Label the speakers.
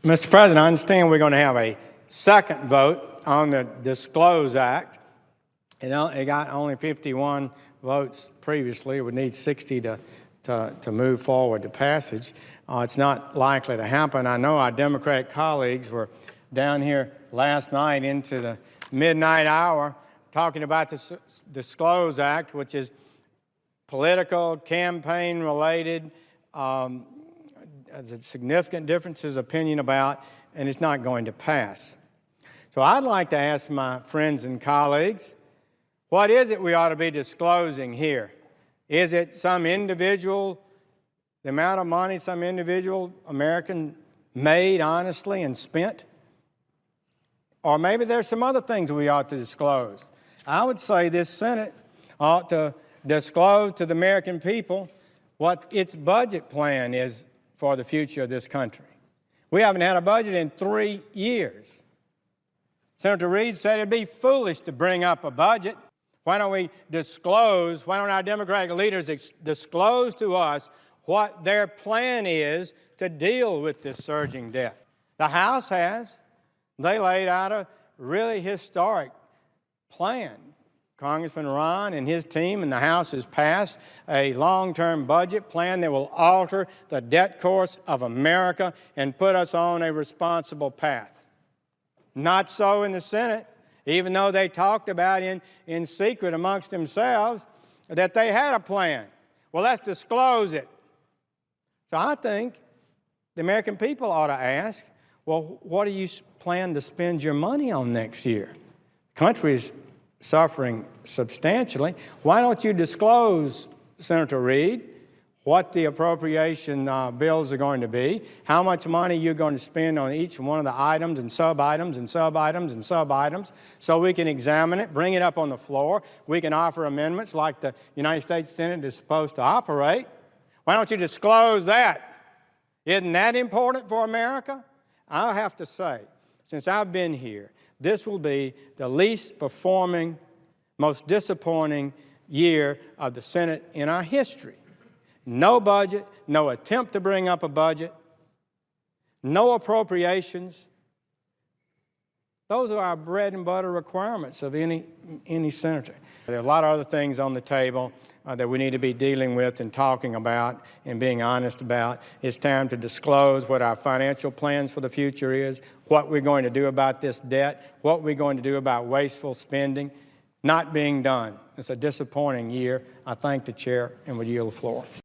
Speaker 1: Mr. President, I understand we're going to have a second vote on the DISCLOSE Act. It got only 51 votes previously. It would need 60 to move forward to passage. It's not likely to happen. I know our Democrat colleagues were down here last night into the midnight hour talking about the DISCLOSE Act, which is political, campaign-related, significant differences of opinion about, and it's not going to pass. So I'd like to ask my friends and colleagues, what is it we ought to be disclosing here? Is it some individual, the amount of money some individual American made honestly and spent? Or maybe there's some other things we ought to disclose. I would say this Senate ought to disclose to the American people what its budget plan is for the future of this country. We haven't had a budget in 3 years. Senator Reid said it'd be foolish to bring up a budget. Why don't we disclose, why don't our Democratic leaders disclose to us what their plan is to deal with this surging debt? The House has. They laid out a really historic plan. Congressman Reid and his team in the House has passed a long-term budget plan that will alter the debt course of America and put us on a responsible path. Not so in the Senate, even though they talked about in secret amongst themselves that they had a plan. Well, let's disclose it. So I think the American people ought to ask, well, what do you plan to spend your money on next year? The country is suffering substantially. Why don't you disclose, Senator Reid, what the appropriation bills are going to be, how much money you're going to spend on each one of the items and sub-items and sub-items and sub-items, so we can examine it, bring it up on the floor. We can offer amendments like the United States Senate is supposed to operate. Why don't you disclose that? Isn't that important for America? I'll have to say, since I've been here, this will be the least performing, most disappointing year of the Senate in our history. No budget, no attempt to bring up a budget, no appropriations. Those are our bread and butter requirements of any senator. There are a lot of other things on the table that we need to be dealing with and talking about and being honest about. It's time to disclose what our financial plans for the future is, what we're going to do about this debt, what we're going to do about wasteful spending, not being done. It's a disappointing year. I thank the chair and would yield the floor.